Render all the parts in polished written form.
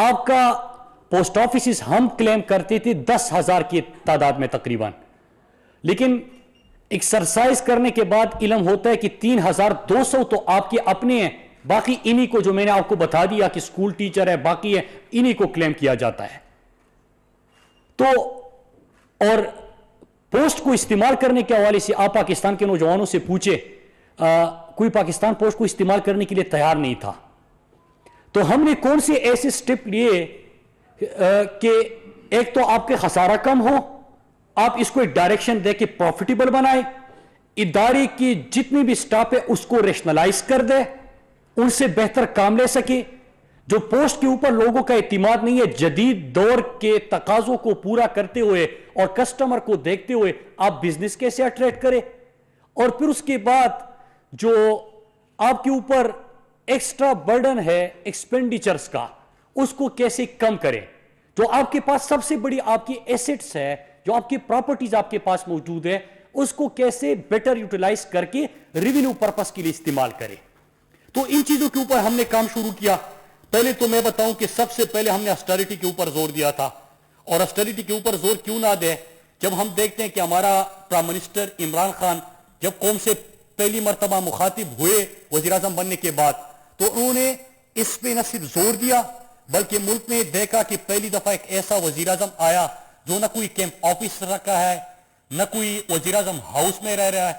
آپ کا post offices ہم کلیم کرتے تھے 10,000 کی تعداد میں تقریباً، لیکن ایکسرسائز کرنے کے بعد علم ہوتا ہے کہ 3,200 تو آپ کے اپنے ہیں، باقی انہی کو جو میں نے آپ کو بتا دیا کہ اسکول ٹیچر ہے باقی ہے انہی کو کلیم کیا جاتا ہے. تو اور پوسٹ کو استعمال کرنے کے حوالے سے آپ پاکستان کے نوجوانوں سے پوچھے، کوئی پاکستان پوسٹ کو استعمال کرنے کے لیے تیار نہیں تھا. تو ہم نے کون سے ایسے سٹیپ لیے کہ ایک تو آپ کے خسارہ کم ہو، آپ اس کو ایک ڈائریکشن دے کے پروفیٹیبل بنائے، ادارے کی جتنی بھی سٹاف ہے اس کو ریشنلائز کر دے، ان سے بہتر کام لے سکے. جو پوسٹ کے اوپر لوگوں کا اعتماد نہیں ہے، جدید دور کے تقاضوں کو پورا کرتے ہوئے اور کسٹمر کو دیکھتے ہوئے آپ بزنس کیسے اٹریکٹ کرے، اور پھر اس کے بعد جو آپ کے اوپر ایکسٹرا برڈن ہے ایکسپینڈیچرز کا اس کو کیسے کم کرے. جو آپ کے پاس سب سے بڑی آپ کی ایسٹس ہے، جو آپ کی پراپرٹیز آپ کے پاس موجود ہے، اس کو کیسے بیٹر یوٹیلائز کر کے ریونیو پرپس کے لیے استعمال کرے. تو ان چیزوں کے اوپر ہم نے کام شروع کیا. پہلے تو میں بتاؤں کہ سب سے پہلے ہم نے آسٹریٹی کے اوپر زور دیا تھا. اور آسٹریٹی کے اوپر زور کیوں نہ دے جب ہم دیکھتے ہیں کہ ہمارا پرائم منسٹر عمران خان جب قوم سے پہلی مرتبہ مخاطب ہوئے وزیر اعظم بننے کے بعد، تو انہوں نے اس پہ نہ صرف زور دیا بلکہ ملک نے دیکھا کہ پہلی دفعہ ایک ایسا وزیر اعظم آیا جو نہ کوئی کیمپ آفس رکھا ہے، نہ کوئی وزیر اعظم ہاؤس میں رہ رہا ہے،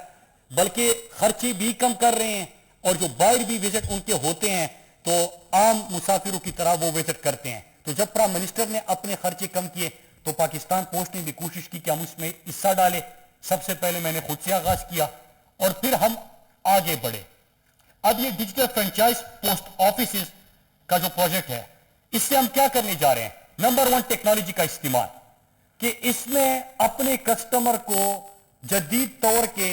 بلکہ خرچے بھی کم کر رہے ہیں، اور جو باہر بھی وزٹ ان کے ہوتے ہیں تو عام مسافروں کی طرح وہ وزٹ کرتے ہیں. تو جب پرائم منسٹر نے اپنے خرچے کم کیے تو پاکستان پوسٹ نے بھی کوشش کی کہ ہم اس میں حصہ ڈالے. سب سے پہلے میں نے خود سے آغاز کیا اور پھر ہم آگے بڑھے. اب یہ ڈیجیٹل فرنچائز پوسٹ آفیسز کا جو پروجیکٹ ہے، اس سے ہم کیا کرنے جا رہے ہیں؟ نمبر 1 ٹیکنالوجی کا استعمال، کہ اس میں اپنے کسٹمر کو جدید طور کے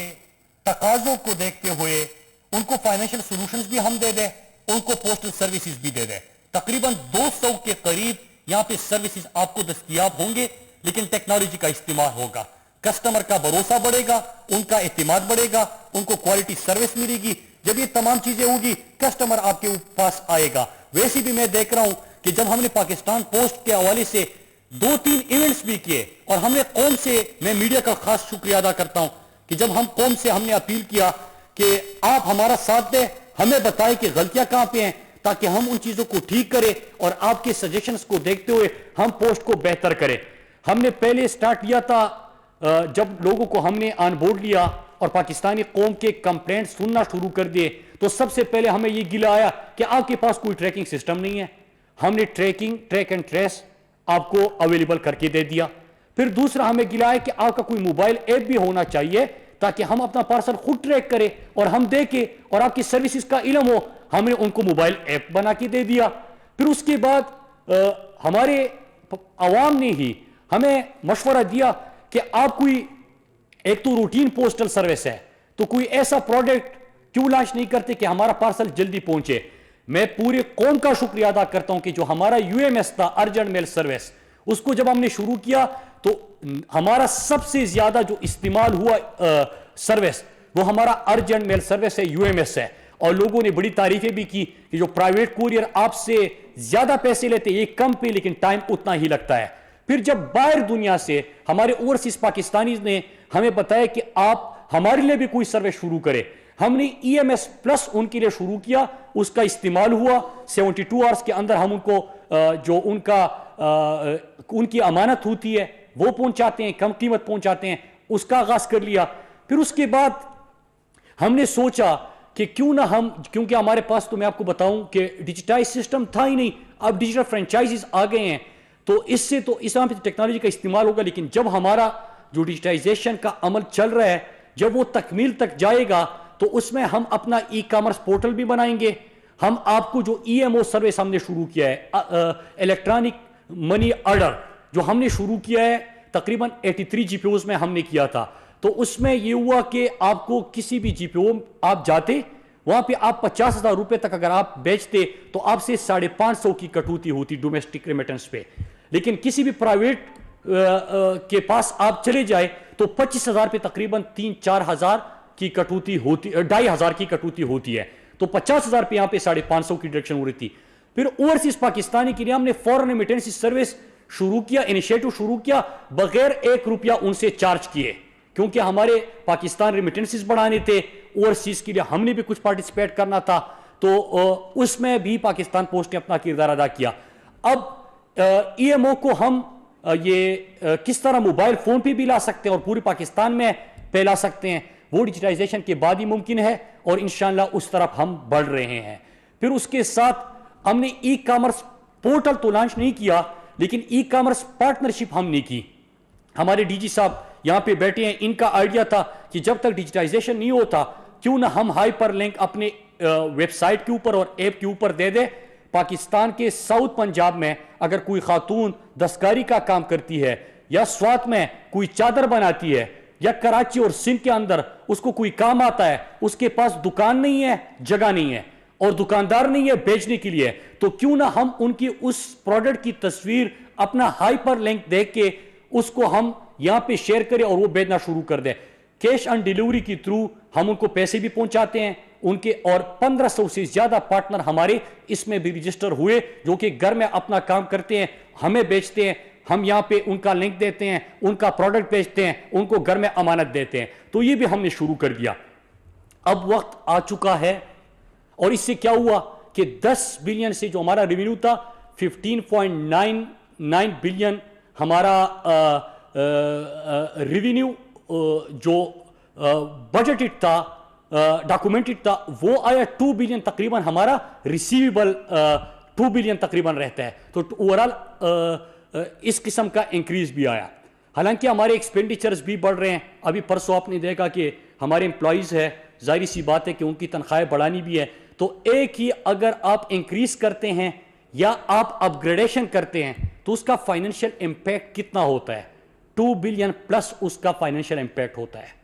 تقاضوں کو دیکھتے ہوئے ان کو فائنینشیل سولوشنز بھی ہم دے دیں، ان کو پوسٹل سروسز بھی دے دیں. تقریباً 200 کے قریب یہاں پہ سروسز آپ کو دستیاب ہوں گے، لیکن ٹیکنالوجی کا استعمال ہوگا. کسٹمر کا بھروسہ بڑھے گا، ان کا اعتماد بڑھے گا، ان کو کوالٹی سروس ملے گی. جب یہ تمام چیزیں ہوگی کسٹمر آپ کے پاس آئے گا. ویسے بھی میں دیکھ رہا ہوں کہ جب ہم نے پاکستان پوسٹ کے حوالے سے 2-3 ایونٹس بھی کیے اور ہم نے قوم سے، میں میڈیا کا خاص شکریہ ادا کرتا ہوں کہ جب ہم قوم سے ہم نے اپیل کیا کہ آپ ہمارا ساتھ دیں، ہمیں بتائیں کہ غلطیاں کہاں پہ ہیں تاکہ ہم ان چیزوں کو ٹھیک کریں اور آپ کے سجیشنز کو دیکھتے ہوئے ہم پوسٹ کو بہتر کریں. ہم نے پہلے سٹارٹ کیا تھا جب لوگوں کو ہم نے آن بورڈ لیا اور پاکستانی قوم کے کمپلینٹ سننا شروع کر دیے تو سب سے پہلے ہمیں یہ گلہ آیا کہ آپ کے پاس کوئی ٹریکنگ سسٹم نہیں ہے. ہم نے ٹریک اینڈ ٹریس آپ کو اویلیبل کر کے دے دیا. پھر دوسرا ہمیں گلہ ہے کہ آپ کا کوئی موبائل ایپ بھی ہونا چاہیے تاکہ ہم اپنا پارسل خود ٹریک کریں اور ہم دیکھیں اور آپ کی سروسز کا علم ہو. ہم نے ان کو موبائل ایپ بنا کے دے دیا. پھر اس کے بعد ہمارے عوام نے ہی ہمیں مشورہ دیا کہ آپ کوئی ایک تو روٹین پوسٹل سروس ہے تو کوئی ایسا پروڈکٹ کیوں لانچ نہیں کرتے کہ ہمارا پارسل جلدی پہنچے. میں پورے قوم کا شکریہ ادا کرتا ہوں کہ جو ہمارا UMS تھا ارجنٹ میل سروس، اس کو جب ہم نے شروع کیا تو ہمارا سب سے زیادہ جو استعمال ہوا سروس وہ ہمارا ارجنٹ میل سروس ہے، UMS ہے. اور لوگوں نے بڑی تعریفیں بھی کی کہ جو پرائیویٹ کوریئر آپ سے زیادہ پیسے لیتے یہ کم پہ لیکن ٹائم اتنا ہی لگتا ہے. پھر جب باہر دنیا سے ہمارے اوورسیز پاکستانیز نے ہمیں بتایا کہ آپ ہمارے لیے بھی کوئی سروس شروع کرے، ہم نے EMS پلس ان کے لیے شروع کیا. اس کا استعمال ہوا 72 آورز کے اندر ہم ان کو جو ان کی امانت ہوتی ہے وہ پہنچاتے ہیں، کم قیمت پہنچاتے ہیں. اس کا آغاز کر لیا. پھر اس کے بعد ہم نے سوچا کہ کیوں نہ ہم، کیونکہ ہمارے پاس تو میں آپ کو بتاؤں کہ ڈیجیٹائز سسٹم تھا ہی نہیں، اب ڈیجیٹل فرنچائزز آ گئے ہیں تو اس سے تو اس پہ ٹیکنالوجی کا استعمال ہوگا. لیکن جب ہمارا جو ڈیجیٹائزیشن کا عمل چل رہا ہے جب وہ تکمیل تک جائے گا تو اس میں ہم اپنا ای کامرس پورٹل بھی بنائیں گے. ہم آپ کو جو EMO سروس ہم نے شروع کیا ہے، الیکٹرانک منی آرڈر جو ہم نے شروع کیا ہے تقریباً 83 GPOs میں ہم نے کیا تھا. تو اس میں یہ ہوا کہ آپ کو کسی بھی GPO آپ جاتے وہاں پہ آپ 50,000 روپے تک اگر آپ بیچتے تو آپ سے 550 کی کٹوتی ہوتی ڈومیسٹک ریمیٹنس پہ. لیکن کسی بھی پرائیویٹ کے پاس آپ چلے جائے تو 25,000 پہ تقریباً 3-4 ہزار کی کٹوتی ہوتی، 2,500 کی کٹوتی ہوتی ہے. تو 50,000 پہ یہاں پہ 550 کی ڈائریکشن ہو رہی تھی. پھر اوورسیز پاکستانی کے لیے ہم نے فورن ایمیٹنسی سروس شروع کیا, انیشیٹو شروع کیا بغیر 1 روپیہ ان سے چارج کیے, کیونکہ ہمارے پاکستان ریمیٹنسز بڑھانے تھے, اوورسیز کے لیے ہم نے بھی کچھ پارٹیسپیٹ کرنا تھا, تو اس میں بھی پاکستان پوسٹ نے اپنا کردار ادا کیا. اب ای ایم او کو ہم یہ کس طرح موبائل فون پہ بھی لا سکتے ہیں اور پورے پاکستان میں پھیلا سکتے ہیں, وہ ڈیجیٹائزیشن کے بعد ہی ممکن ہے, اور انشاءاللہ اس طرف ہم بڑھ رہے ہیں. پھر اس کے ساتھ ہم نے ای کامرس پورٹل تو لانچ نہیں کیا, لیکن ای کامرس پارٹنرشپ ہم نے کی. ہمارے ڈی جی صاحب یہاں پہ بیٹھے ہیں, ان کا آئیڈیا تھا کہ جب تک ڈیجیٹائزیشن نہیں ہوتا کیوں نہ ہم ہائپر لنک اپنے ویب سائٹ کے اوپر اور ایپ کے اوپر دے دے. پاکستان کے ساؤتھ پنجاب میں اگر کوئی خاتون دستکاری کا کام کرتی ہے, یا سوات میں کوئی چادر بناتی ہے, یا کراچی اور سندھ کے اندر اس کو کوئی کام آتا ہے, اس کے پاس دکان نہیں ہے, جگہ نہیں ہے اور دکاندار نہیں ہے بیچنے کے لیے, تو کیوں نہ ہم ان کی اس پروڈکٹ کی تصویر اپنا ہائپر لنک دیکھ کے اس کو ہم یہاں پہ شیئر کریں اور وہ بیچنا شروع کر دیں. کیش آن ڈیلیوری کے تھرو ہم ان کو پیسے بھی پہنچاتے ہیں ان کے, اور 1500 سے زیادہ پارٹنر ہمارے اس میں بھی رجسٹر ہوئے جو کہ گھر میں اپنا کام کرتے ہیں, ہمیں بیچتے ہیں, ہم یہاں پہ ان کا لنک دیتے ہیں, ان کا پروڈکٹ بیچتے ہیں, ان کو گھر میں امانت دیتے ہیں. تو یہ بھی ہم نے شروع کر دیا. اب وقت آ چکا ہے, اور اس سے کیا ہوا کہ 10 بلین سے جو ہمارا ریونیو تھا 15.99 بلین ہمارا ریونیو جو بجٹڈ تھا, ڈاکومنٹڈ تھا, وہ آیا 2 بلین تقریباً. ہمارا ریسیویبل 2 بلین تقریباً رہتا ہے, تو اوورال اس قسم کا انکریز بھی آیا. حالانکہ ہمارے ایکسپینڈیچرز بھی بڑھ رہے ہیں. ابھی پرسوں آپ نے دیکھا کہ ہمارے امپلائیز ہے, ظاہری سی بات ہے کہ ان کی تنخواہیں بڑھانی بھی ہے, تو ایک ہی اگر آپ انکریز کرتے ہیں یا آپ اپ گریڈیشن کرتے ہیں تو اس کا فائنینشیل امپیکٹ کتنا ہوتا ہے. 2 بلین پلس اس کا فائنینشیل امپیکٹ ہوتا ہے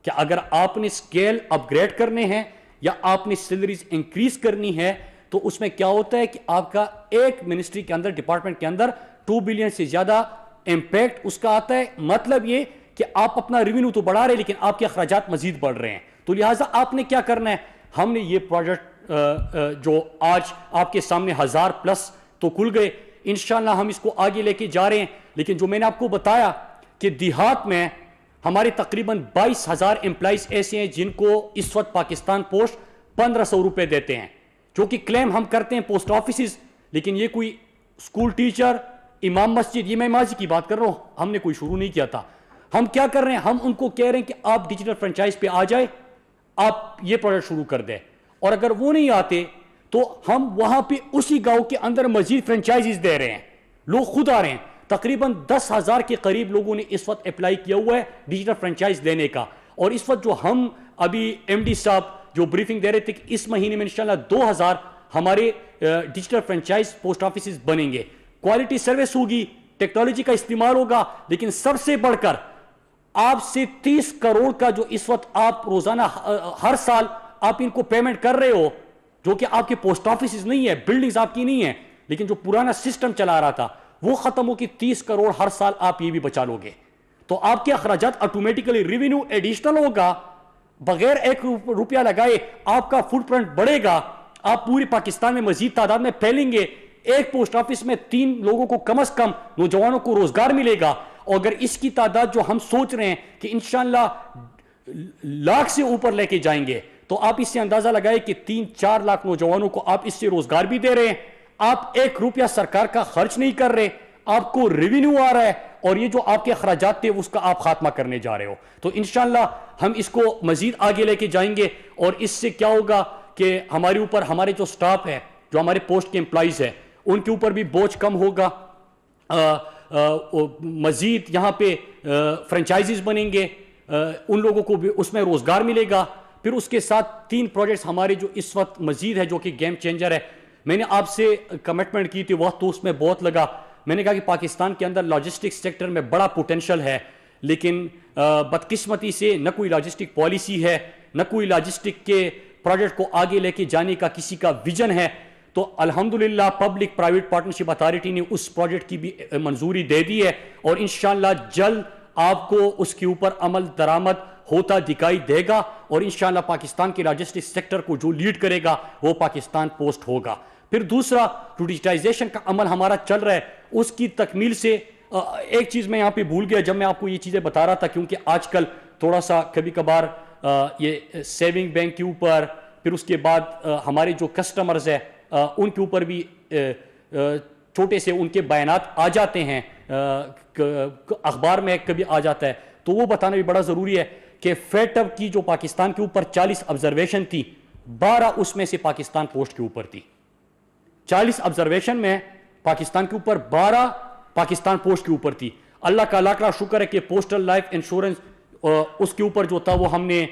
کہ اگر آپ نے اسکیل اپ گریڈ کرنے ہیں یا آپ نے سیلریز انکریز کرنی ہے, تو اس میں کیا ہوتا ہے کہ آپ کا ایک منسٹری کے اندر, ڈپارٹمنٹ کے اندر 2 بلین سے زیادہ امپیکٹ اس کا آتا ہے. مطلب یہ کہ آپ اپنا ریونیو تو بڑھا رہے ہیں لیکن آپ کے اخراجات مزید بڑھ رہے ہیں. تو لہٰذا آپ نے کیا کرنا ہے, ہم نے یہ پروجیکٹ جو آج آپ کے سامنے 1000 پلس تو کھل گئے, انشاءاللہ ہم اس کو آگے لے کے جا رہے ہیں. لیکن جو میں نے آپ کو بتایا کہ دیہات میں ہمارے تقریباً 22,000 امپلائیز ایسے ہیں جن کو اس وقت پاکستان پوسٹ 1500 روپے دیتے ہیں, جو کہ کلیم ہم کرتے ہیں پوسٹ آفیسز. لیکن یہ کوئی اسکول ٹیچر, امام مسجد, یہ میں ماضی کی بات کر رہا ہوں, ہم نے کوئی شروع نہیں کیا تھا. ہم کیا کر رہے ہیں, ہم ان کو کہہ رہے ہیں کہ آپ ڈیجیٹل فرنچائز پہ آ جائے, آپ یہ پروجیکٹ شروع کر دیں. اور اگر وہ نہیں آتے تو ہم وہاں پہ اسی گاؤں کے اندر مزید فرنچائزز دے رہے ہیں, لوگ خود آ رہے ہیں. تقریباً 10,000 کے قریب لوگوں نے اس وقت اپلائی کیا ہوا ہے ڈیجیٹل فرنچائز لینے کا. اور اس وقت جو ہم ابھی ایم ڈی صاحب جو بریفنگ دے رہے تھے کہ اس مہینے میں انشاءاللہ 2,000 ہمارے ڈیجیٹل فرنچائز پوسٹ آفیسز بنیں گے. کوالٹی سروس ہوگی, ٹیکنالوجی کا استعمال ہوگا, لیکن سب سے بڑھ کر آپ سے 30 کروڑ کا جو اس وقت آپ روزانہ ہر سال آپ ان کو پیمنٹ کر رہے ہو, جو کہ آپ کے پوسٹ آفیسز نہیں ہے, بلڈنگز آپ کی نہیں ہے, لیکن جو پرانا سسٹم چلا رہا تھا وہ ختم ہو کے 30 کروڑ ہر سال آپ یہ بھی بچا لو گے. تو آپ کے اخراجات آٹومیٹیکلی ریونیو ایڈیشنل ہوگا, بغیر 1 روپیہ لگائے آپ کا فٹ پرنٹ بڑھے گا, آپ پورے پاکستان میں مزید تعداد میں پھیلیں گے. ایک پوسٹ آفس میں 3 لوگوں کو کم از کم نوجوانوں کو روزگار ملے گا. اور اگر اس کی تعداد جو ہم سوچ رہے ہیں کہ انشاءاللہ لاکھ سے اوپر لے کے جائیں گے, تو آپ اس سے اندازہ لگائے کہ 3-4 لاکھ نوجوانوں کو آپ اس سے روزگار بھی دے رہے ہیں. آپ 1 روپیہ سرکار کا خرچ نہیں کر رہے, آپ کو ریونیو آ رہا ہے, اور یہ جو آپ کے اخراجات تھے اس کا آپ خاتمہ کرنے جا رہے ہو. تو انشاءاللہ ہم اس کو مزید آگے لے کے جائیں گے, اور اس سے کیا ہوگا کہ ہمارے اوپر ہمارے جو سٹاف ہے, جو ہمارے پوسٹ کے امپلائیز ہیں, ان کے اوپر بھی بوجھ کم ہوگا. مزید یہاں پہ فرنچائزز بنیں گے, ان لوگوں کو بھی اس میں روزگار ملے گا. پھر اس کے ساتھ 3 پروجیکٹس ہمارے جو اس وقت مزید ہے جو کہ گیم چینجر ہے. میں نے آپ سے کمٹمنٹ کی تھی, وقت تو اس میں بہت لگا. میں نے کہا کہ پاکستان کے اندر لاجسٹک سیکٹر میں بڑا پوٹینشل ہے, لیکن بدقسمتی سے نہ کوئی لاجسٹک پالیسی ہے, نہ کوئی لاجسٹک کے پروجیکٹ کو آگے لے کے جانے کا کسی کا ویژن ہے. تو الحمدللہ پبلک پرائیویٹ پارٹنرشپ اتھارٹی نے اس پروجیکٹ کی بھی منظوری دے دی ہے, اور انشاءاللہ جلد آپ کو اس کے اوپر عمل درآمد ہوتا دکھائی دے گا. اور انشاءاللہ پاکستان کے لاجسٹک سیکٹر کو جو لیڈ کرے گا وہ پاکستان پوسٹ ہوگا. پھر دوسرا جو ڈیجیٹائزیشن کا عمل ہمارا چل رہا ہے اس کی تکمیل سے ایک چیز میں یہاں پہ بھول گیا جب میں آپ کو یہ چیزیں بتا رہا تھا، کیونکہ آج کل تھوڑا سا کبھی کبھار یہ سیونگ بینک کے اوپر، پھر اس کے بعد ہمارے جو کسٹمرز ہیں ان کے اوپر بھی چھوٹے سے ان کے بیانات آ جاتے ہیں، اخبار میں کبھی آ جاتا ہے، تو وہ بتانا بھی بڑا ضروری ہے کہ فیٹ اپ کی جو پاکستان کے اوپر 40 آبزرویشن تھی، 12 اس میں سے پاکستان پوسٹ کے اوپر تھی۔ 40 آبزرویشن میں پاکستان کے اوپر 12 پاکستان پوسٹ کے اوپر تھی۔ اللہ کا لاکھ لاکھ شکر ہے کہ پوسٹل لائف انشورنس اس کے اوپر جو تھا وہ ہم نے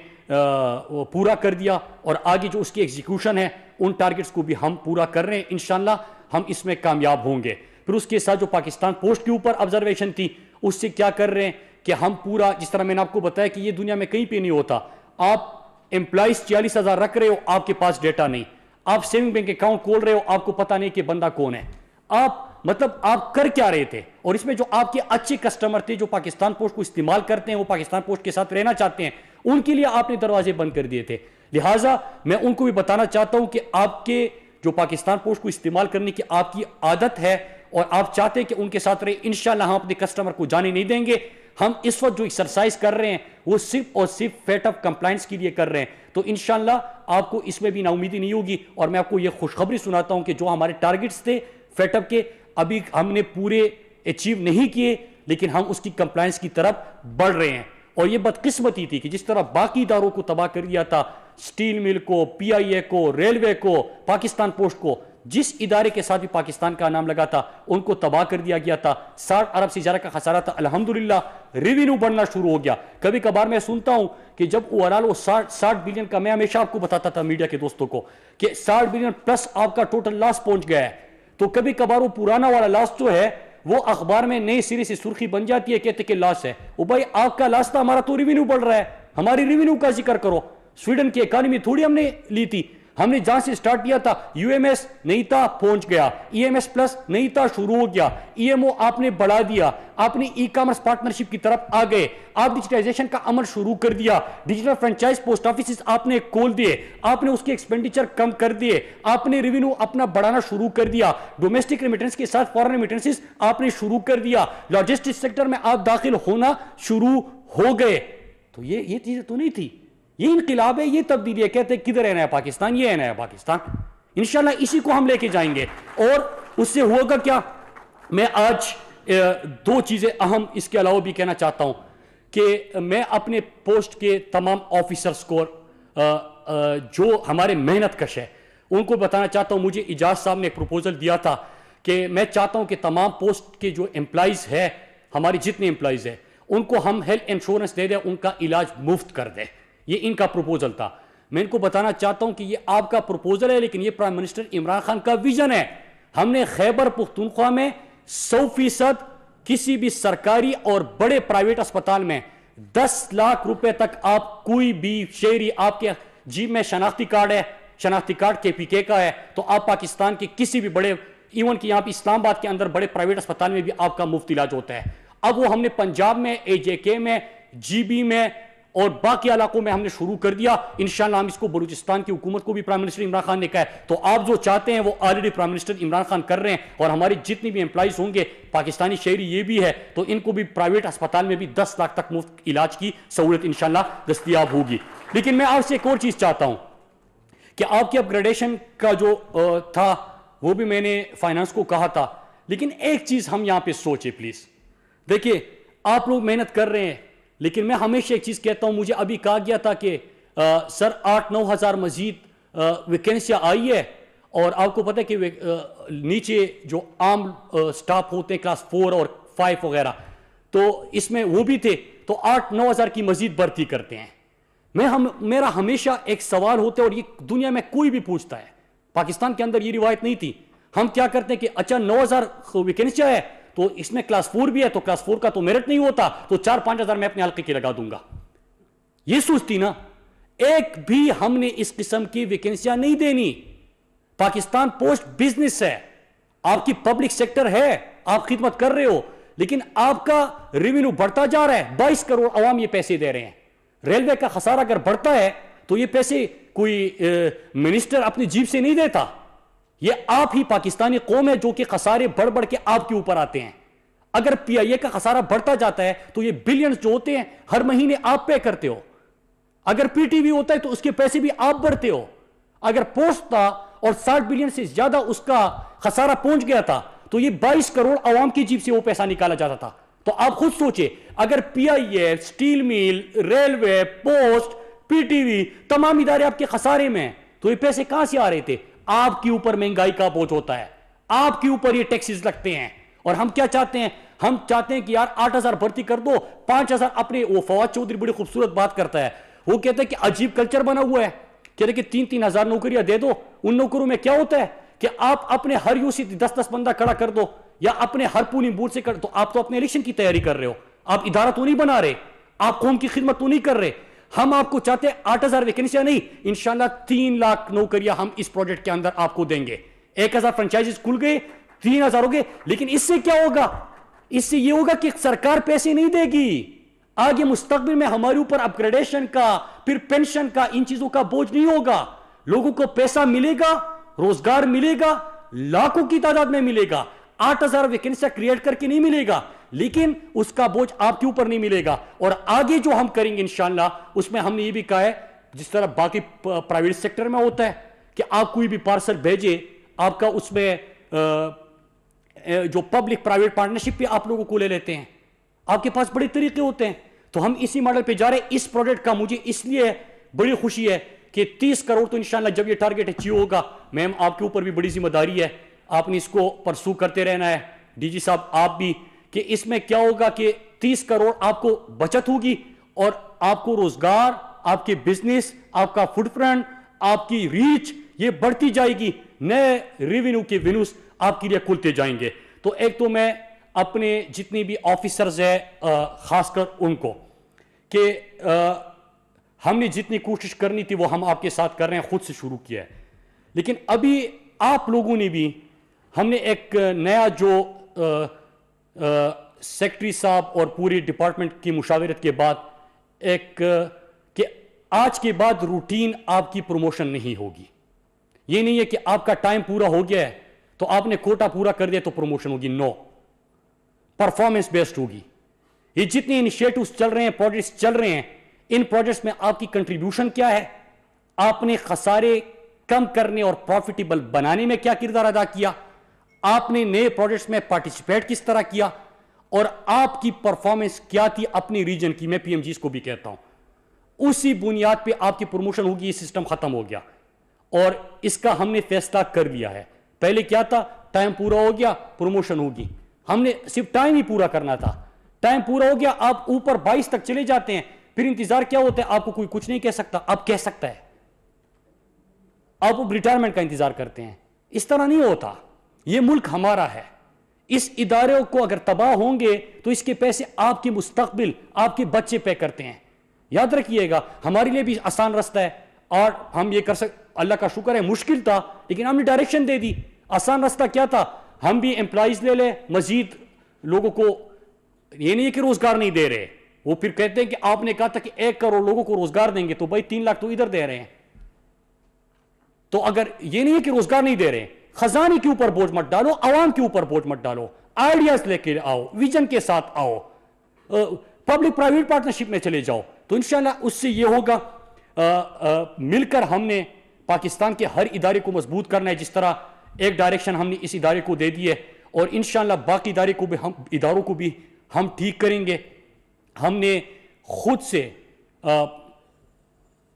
پورا کر دیا، اور آگے جو اس کی ایگزیکیوشن ہے ان ٹارگٹس کو بھی ہم پورا کر رہے ہیں، انشاءاللہ ہم اس میں کامیاب ہوں گے۔ پھر اس کے ساتھ جو پاکستان پوسٹ کے اوپر آبزرویشن تھی اس سے کیا کر رہے ہیں کہ ہم پورا، جس طرح میں نے آپ کو بتایا کہ یہ دنیا میں کہیں پہ نہیں ہوتا، آپ امپلائیز 40,000 رکھ رہے ہو، آپ کے پاس ڈیٹا نہیں، آپ سیونگ بینک اکاؤنٹ کھول رہے ہو، آپ کو پتہ نہیں کہ بندہ کون ہے، آپ مطلب آپ کر کیا رہے تھے، اور اس میں جو آپ کے اچھے کسٹمر تھے جو پاکستان پوسٹ کو استعمال کرتے ہیں، وہ پاکستان پوسٹ کے ساتھ رہنا چاہتے ہیں، ان کے لیے آپ نے دروازے بند کر دیے تھے۔ لہٰذا میں ان کو بھی بتانا چاہتا ہوں کہ آپ کے جو پاکستان پوسٹ کو استعمال کرنے کی آپ کی عادت ہے اور آپ چاہتے ہیں کہ ان کے ساتھ رہے، انشاءاللہ ہم اپنے کسٹمر کو جانے نہیں دیں گے۔ ہم اس وقت جو ایکسرسائز کر رہے ہیں وہ صرف اور صرف فیٹ اپ کمپلائنس کے لیے کر رہے ہیں، تو انشاءاللہ آپ کو اس میں بھی نا امیدی نہیں ہوگی۔ اور میں آپ کو یہ خوشخبری سناتا ہوں کہ جو ہمارے ٹارگٹس تھے فیٹ اپ کے، ابھی ہم نے پورے اچیو نہیں کیے، لیکن ہم اس کی کمپلائنس کی طرف بڑھ رہے ہیں۔ اور یہ بدقسمتی تھی کہ جس طرح باقی اداروں کو تباہ کر دیا تھا، سٹیل مل کو، پی آئی اے کو، ریلوے کو، پاکستان پوسٹ کو، جس ادارے کے ساتھ بھی پاکستان کا نام لگا تھا ان کو تباہ کر دیا گیا تھا۔ 60 ارب سے زیادہ کا خسارہ تھا، الحمدللہ ریونیو بڑھنا شروع ہو گیا۔ کبھی کبھار میں سنتا ہوں کہ جب اوورال وہ 60 بلین کا، میں ہمیشہ آپ کو بتاتا تھا میڈیا کے دوستوں کو کہ 60 بلین پلس آپ کا ٹوٹل لاس پہنچ گیا ہے، تو کبھی کبھار وہ پرانا والا لاس جو ہے وہ اخبار میں نئے سرے سے سرخی بن جاتی ہے، کہتے کہ لاس ہے۔ وہ بھائی آپ کا لاس تھا، ہمارا تو ریونیو بڑھ رہا ہے، ہماری ریونیو کا ذکر کرو۔ سویڈن کی اکانومی تھوڑی ہم نے لی تھی، ہم نے جہاں سے سٹارٹ کیا تھا یو ایم ایس نہیں تھا، پہنچ گیا، ای ایم ایس پلس نہیں تھا، شروع ہو گیا، ای ایم او آپ نے بڑھا دیا، آپ نے ای کامرس پارٹنرشپ کی طرف آ گئے، آپ ڈیجیٹائزیشن کا عمل شروع کر دیا، ڈیجیٹل فرنچائز پوسٹ آفیسز آپ نے کھول دیے، آپ نے اس کے ایکسپینڈیچر کم کر دیے، آپ نے ریونیو اپنا بڑھانا شروع کر دیا، ڈومیسٹک ریمیٹنس کے ساتھ فارن ریمیٹنسز آپ نے شروع کر دیا، لاجسٹکس سیکٹر میں آپ داخل ہونا شروع ہو گئے۔ تو یہ چیزیں تو نہیں تھی، یہ انقلاب ہے، یہ تبدیلی ہے۔ کہتے ہیں کدھر ہے نیا پاکستان؟ یہ ہے نیا پاکستان، انشاءاللہ اسی کو ہم لے کے جائیں گے۔ اور اس سے ہوگا کیا؟ میں آج 2 چیزیں اہم اس کے علاوہ بھی کہنا چاہتا ہوں کہ میں اپنے پوسٹ کے تمام آفیسرز کو جو ہمارے محنت کش ہے ان کو بتانا چاہتا ہوں، مجھے اجاز صاحب نے ایک پروپوزل دیا تھا کہ میں چاہتا ہوں کہ تمام پوسٹ کے جو امپلائیز ہے، ہماری جتنے امپلائیز ہیں، ان کو ہم ہیلتھ انشورنس دے دیں، ان کا علاج مفت کر دیں۔ یہ ان کا پروپوزل تھا۔ میں ان کو بتانا چاہتا ہوں کہ یہ آپ کا پروپوزل ہے، لیکن یہ پرائم منسٹر عمران خان کا ویژن ہے۔ ہم نے خیبر پختونخوا میں 100% کسی بھی سرکاری اور بڑے پرائیویٹ اسپتال میں 10 لاکھ روپے تک آپ کوئی بھی شہری، آپ کے جیب میں شناختی کارڈ ہے، شناختی کارڈ کے پی کے کا ہے، تو آپ پاکستان کے کسی بھی بڑے، ایون کہ یہاں پہ اسلام آباد کے اندر بڑے پرائیویٹ اسپتال میں بھی آپ کا مفت علاج ہوتا ہے۔ اب وہ ہم نے پنجاب میں، اے جے کے میں، جی بی میں اور باقی علاقوں میں ہم نے شروع کر دیا۔ انشاءاللہ ہم اس کو بلوچستان کی حکومت کو بھی پرائم منسٹر عمران خان نے کہا ہے، تو آپ جو چاہتے ہیں وہ already prime minister Imran Khan کر رہے ہیں، اور ہماری جتنی بھی امپلائیز ہوں گے پاکستانی شہری یہ بھی ہے، تو ان کو بھی پرائیویٹ اسپتال میں بھی 10 لاکھ تک مفت علاج کی سہولت انشاءاللہ دستیاب ہوگی۔ لیکن میں آپ سے ایک اور چیز چاہتا ہوں کہ آپ کی اپ گریڈیشن کا جو تھا وہ بھی میں نے فائنانس کو کہا تھا، لیکن ایک چیز ہم یہاں پہ سوچیں پلیز۔ دیکھیے آپ لوگ محنت کر رہے ہیں، لیکن میں ہمیشہ ایک چیز کہتا ہوں، مجھے ابھی کہا گیا تھا کہ سر 8-9 ہزار مزید ویکینسیاں آئی ہے، اور آپ کو پتہ ہے کہ نیچے جو عام سٹاف ہوتے ہیں کلاس 4 اور 5 وغیرہ، تو اس میں وہ بھی تھے، تو 8-9 ہزار کی مزید بھرتی کرتے ہیں۔ میرا ہمیشہ ایک سوال ہوتا ہے، اور یہ دنیا میں کوئی بھی پوچھتا ہے، پاکستان کے اندر یہ روایت نہیں تھی۔ ہم کیا کرتے ہیں کہ اچھا 9 ہزار ویکینسیاں ہے تو اس میں کلاس 4 بھی ہے، تو کلاس 4 کا تو میرٹ نہیں ہوتا، تو 4-5 ہزار میں اپنے حلقے کے لگا دوں گا۔ یہ سوچتی نا، ایک بھی ہم نے اس قسم کی ویکینسیاں نہیں دینی۔ پاکستان پوسٹ بزنس ہے، آپ کی پبلک سیکٹر ہے، آپ خدمت کر رہے ہو، لیکن آپ کا ریونیو بڑھتا جا رہا ہے، 22 کروڑ عوام یہ پیسے دے رہے ہیں۔ ریلوے کا خسارہ اگر بڑھتا ہے تو یہ پیسے کوئی منسٹر اپنی جیب سے نہیں دیتا، یہ آپ ہی پاکستانی قوم ہے جو کہ خسارے بڑھ بڑھ کے آپ کے اوپر آتے ہیں. اگر پی آئی اے کا خسارہ بڑھتا جاتا ہے تو یہ بلینز جو ہوتے ہیں ہر مہینے آپ پے کرتے ہو. اگر پی ٹی وی ہوتا ہے تو اس کے پیسے بھی آپ بڑھتے ہو. اگر پوسٹ تھا اور 60 بلین سے زیادہ اس کا خسارہ پہنچ گیا تھا تو یہ 22 کروڑ عوام کی جیب سے وہ پیسہ نکالا جاتا تھا. تو آپ خود سوچیں, اگر P I A, steel mill, railway, post, P T V, تمام ادارے آپ کے خسارے میں ہیں تو یہ پیسے کہاں سے آ رہے تھے؟ آپ کے اوپر مہنگائی کا بوجھ ہوتا ہے, آپ کے اوپر یہ ٹیکسز لگتے ہیں. اور ہم کیا چاہتے ہیں؟ ہم چاہتے ہیں کہ یار 8,000 بھرتی کر دو, 5,000 اپنے. وہ فواد چودھری بڑی خوبصورت بات کرتا ہے, وہ کہتا ہے کہ عجیب کلچر بنا ہوا ہے, کہتے ہیں کہ 3,000 نوکریاں دے دو. ان نوکروں میں کیا ہوتا ہے کہ آپ اپنے ہر یو سی 10 بندہ کھڑا کر دو یا اپنے ہر پولنگ بوتھ سے کر دو. آپ تو اپنے الیکشن کی تیاری کر رہے ہو, آپ ادارہ تو نہیں بنا رہے, آپ قوم کی خدمت تو نہیں کر رہے. ہم آپ کو چاہتے ہیں 8,000 ویکنسیاں نہیں, انشاءاللہ 3 لاکھ نوکریاں ہم اس پروجیکٹ کے اندر آپ کو دیں گے. 1,000 فرنچائزز کھل گئے, 3,000 ہو گئے. لیکن اس سے کیا ہوگا؟ اس سے یہ ہوگا کہ سرکار پیسے نہیں دے گی. آگے مستقبل میں ہمارے اوپر اپ گریڈیشن کا, پھر پینشن کا, ان چیزوں کا بوجھ نہیں ہوگا. لوگوں کو پیسہ ملے گا, روزگار ملے گا, لاکھوں کی تعداد میں ملے گا. 8,000 ویکنسیاں کریٹ کر کے نہیں ملے گا, لیکن اس کا بوجھ آپ کے اوپر نہیں ملے گا. اور آگے جو ہم کریں گے انشاءاللہ, اس میں ہم نے یہ بھی کہا ہے, جس طرح باقی پرائیویٹ سیکٹر میں ہوتا ہے کہ آپ کوئی بھی پارسل بھیجے, آپ کا اس میں جو پبلک پرائیویٹ پارٹنرشپ پہ آپ لوگوں کو لے لیتے ہیں, آپ کے پاس بڑے طریقے ہوتے ہیں. تو ہم اسی ماڈل پہ جا رہے ہیں. اس پروجیکٹ کا مجھے اس لیے بڑی خوشی ہے کہ 30 کروڑ تو انشاءاللہ جب یہ ٹارگٹ اچیو ہوگا, میم آپ کے اوپر بھی بڑی ذمہ داری ہے, آپ نے اس کو پرسو کرتے رہنا ہے. ڈی جی صاحب آپ بھی, کہ اس میں کیا ہوگا کہ 30 کروڑ آپ کو بچت ہوگی اور آپ کو روزگار, آپ کے بزنس, آپ کا فٹ پرنٹ, آپ کی ریچ یہ بڑھتی جائے گی. نئے ریونیو کے ونیوز آپ کے لیے کھلتے جائیں گے. تو ایک تو میں اپنے جتنی بھی آفیسرز ہیں خاص کر ان کو, کہ ہم نے جتنی کوشش کرنی تھی وہ ہم آپ کے ساتھ کر رہے ہیں, خود سے شروع کیا ہے. لیکن ابھی آپ لوگوں نے بھی, ہم نے ایک نیا جو سیکٹری صاحب اور پوری ڈپارٹمنٹ کی مشاورت کے بعد ایک کہ آج کے بعد روٹین آپ کی پروموشن نہیں ہوگی. یہ نہیں ہے کہ آپ کا ٹائم پورا ہو گیا ہے تو آپ نے کوٹا پورا کر دیا تو پروموشن ہوگی. نو, پرفارمنس بیسڈ ہوگی. یہ جتنے انیشیٹوز چل رہے ہیں, پروجیکٹس چل رہے ہیں, ان پروجیکٹس میں آپ کی کنٹریبیوشن کیا ہے, آپ نے خسارے کم کرنے اور پروفیٹیبل بنانے میں کیا کردار ادا کیا, آپ نے نئے پروجیکٹس میں پارٹیسپیٹ کس طرح کیا, اور آپ کی پرفارمنس کیا تھی اپنی ریجن کی. میں پی ایم جیز کو بھی کہتا ہوں, اسی بنیاد پہ آپ کی پروموشن ہوگی. یہ سسٹم ختم ہو گیا اور اس کا ہم نے فیصلہ کر لیا ہے. پہلے کیا تھا, ٹائم پورا ہو گیا پروموشن ہوگی. ہم نے صرف ٹائم ہی پورا کرنا تھا. ٹائم پورا ہو گیا, آپ اوپر 22 تک چلے جاتے ہیں, پھر انتظار کیا ہوتا ہے, آپ کو کوئی کچھ نہیں کہہ سکتا. آپ کہہ سکتا ہے, آپ ریٹائرمنٹ کا انتظار کرتے ہیں. اس طرح نہیں ہوتا. یہ ملک ہمارا ہے. اس ادارے کو اگر تباہ ہوں گے تو اس کے پیسے آپ کی مستقبل, آپ کے بچے پے کرتے ہیں. یاد رکھیے گا, ہمارے لیے بھی آسان رستہ ہے اور ہم یہ کر سکتے. اللہ کا شکر ہے مشکل تھا لیکن ہم نے ڈائریکشن دے دی. آسان رستہ کیا تھا, ہم بھی امپلائیز لے لیں, مزید لوگوں کو. یہ نہیں ہے کہ روزگار نہیں دے رہے, وہ پھر کہتے ہیں کہ آپ نے کہا تھا کہ 1 کروڑ لوگوں کو روزگار دیں گے, تو بھائی 3 لاکھ تو ادھر دے رہے ہیں. تو اگر یہ نہیں ہے کہ روزگار نہیں دے رہے, خزانے کے اوپر بوجھ مت ڈالو, عوام کے اوپر بوجھ مت ڈالو, آئیڈیاز لے کے آؤ, ویژن کے ساتھ آؤ, پبلک پرائیویٹ پارٹنرشپ میں چلے جاؤ. تو انشاءاللہ اس سے یہ ہوگا, مل کر ہم نے پاکستان کے ہر ادارے کو مضبوط کرنا ہے. جس طرح ایک ڈائریکشن ہم نے اس ادارے کو دے دی ہے, اور انشاءاللہ باقی اداروں کو بھی ہم ٹھیک کریں گے. ہم نے خود سے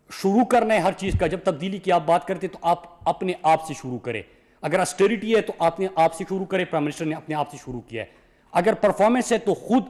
شروع کرنا ہے ہر چیز کا. جب تبدیلی کی آپ بات کرتے تو آپ اپنے آپ سے شروع کریں. اگر اسٹیریٹی ہے تو آپ نے آپ سے شروع کرے, پرائم منسٹر نے اپنے آپ سے شروع کیا ہے. اگر پرفارمنس ہے تو خود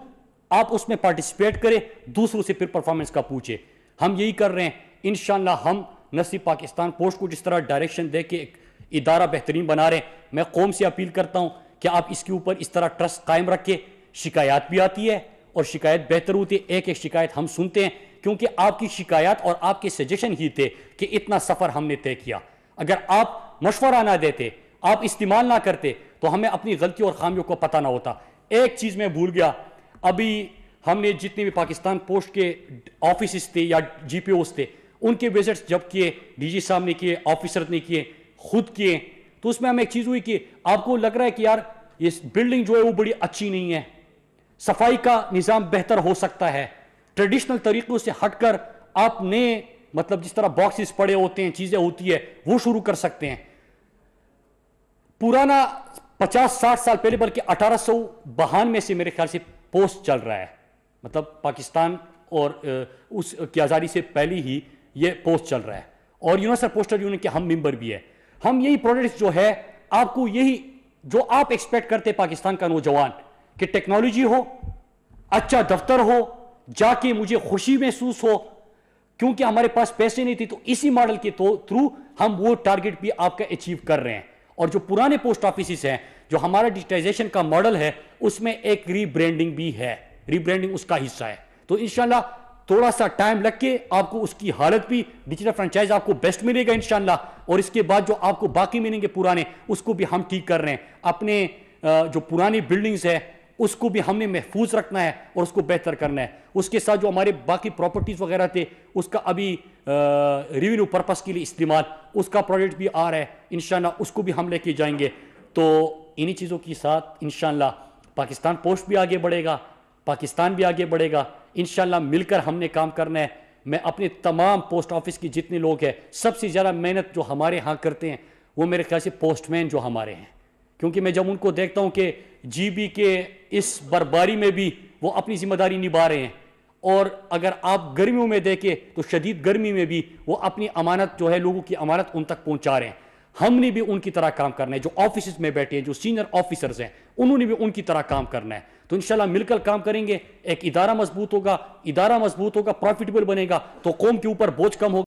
آپ اس میں پارٹیسپیٹ کریں, دوسروں سے پھر پرفارمنس کا پوچھیں. ہم یہی کر رہے ہیں. انشاءاللہ ہم نصیب پاکستان پوسٹ کو جس طرح ڈائریکشن دے کے ایک ادارہ بہترین بنا رہے ہیں, میں قوم سے اپیل کرتا ہوں کہ آپ اس کے اوپر اس طرح ٹرسٹ قائم رکھیں. شکایات بھی آتی ہے اور شکایت بہتر ہوتی ہے, ایک ایک شکایت ہم سنتے ہیں, کیونکہ آپ کی شکایات اور آپ کے سجیشن ہی تھے کہ اتنا سفر ہم نے طے کیا. اگر آپ مشورہ نہ دیتے, آپ استعمال نہ کرتے, تو ہمیں اپنی غلطیوں اور خامیوں کو پتہ نہ ہوتا. ایک چیز میں بھول گیا, ابھی ہم نے جتنے بھی پاکستان پوسٹ کے آفیسز تھے یا جی پی اوز تھے, ان کے وزٹس جب کیے, ڈی جی صاحب نے کیے, آفیسر نے کیے, خود کیے, تو اس میں ہمیں ایک چیز ہوئی کہ آپ کو لگ رہا ہے کہ یار یہ بلڈنگ جو ہے وہ بڑی اچھی نہیں ہے, صفائی کا نظام بہتر ہو سکتا ہے, ٹریڈیشنل طریقوں سے ہٹ کر آپ نئے مطلب جس طرح باکسز پڑے ہوتے ہیں, چیزیں ہوتی ہے, وہ شروع کر سکتے ہیں. پرانا 50-60 سال پہلے بلکہ 1852 سے میرے خیال سے پوسٹ چل رہا ہے, مطلب پاکستان اور اس کی آزادی سے پہلے ہی یہ پوسٹ چل رہا ہے, اور یونیورسل پوسٹل یونین کے ہم ممبر بھی ہے. ہم یہی پروڈکٹس جو ہے آپ کو یہی جو آپ ایکسپیکٹ کرتے پاکستان کا نوجوان کہ ٹیکنالوجی ہو, اچھا دفتر ہو, جا کے مجھے خوشی محسوس ہو, کیونکہ ہمارے پاس پیسے نہیں تھے, تو اسی ماڈل کے تھرو ہم وہ ٹارگٹ بھی آپ کا اچیو کر رہے ہیں. اور جو پرانے پوسٹ آفیسز ہیں, جو ہمارا ڈیجیٹائزیشن کا ماڈل ہے, اس میں ایک ری برینڈنگ بھی ہے, ری برینڈنگ اس کا حصہ ہے. تو انشاءاللہ تھوڑا سا ٹائم لگ کے آپ کو اس کی حالت بھی ڈیجیٹل فرنچائز آپ کو بیسٹ ملے گا انشاءاللہ, اور اس کے بعد جو آپ کو باقی ملیں گے پرانے, اس کو بھی ہم ٹھیک کر رہے ہیں. اپنے جو پرانی بلڈنگز ہے اس کو بھی ہم نے محفوظ رکھنا ہے اور اس کو بہتر کرنا ہے. اس کے ساتھ جو ہمارے باقی پراپرٹیز وغیرہ تھے اس کا ابھی ریونیو پرپس کے لیے استعمال, اس کا پروجیکٹ بھی آ رہا ہے انشاءاللہ, اس کو بھی ہم لے کے جائیں گے. تو انہی چیزوں کے ساتھ انشاءاللہ پاکستان پوسٹ بھی آگے بڑھے گا, پاکستان بھی آگے بڑھے گا انشاءاللہ. مل کر ہم نے کام کرنا ہے. میں اپنے تمام پوسٹ آفس کی جتنے لوگ ہیں, سب سے زیادہ محنت جو ہمارے ہاں کرتے ہیں وہ میرے خیال سے پوسٹ مین جو ہمارے ہیں, کیونکہ میں جب ان کو دیکھتا ہوں کہ جی بی کے اس برباری میں بھی وہ اپنی ذمہ داری نبھا رہے ہیں, اور اگر آپ گرمیوں میں دیکھیں تو شدید گرمی میں بھی وہ اپنی امانت جو ہے, لوگوں کی امانت ان تک پہنچا رہے ہیں. ہم نے بھی ان کی طرح کام کرنا ہے. جو آفیسز میں بیٹھے ہیں, جو سینئر آفیسرز ہیں, انہوں نے بھی ان کی طرح کام کرنا ہے. تو انشاءاللہ مل کر کام کریں گے, ایک ادارہ مضبوط ہوگا, پروفیٹیبل بنے گا, تو قوم کے اوپر بوجھ کم ہوگا.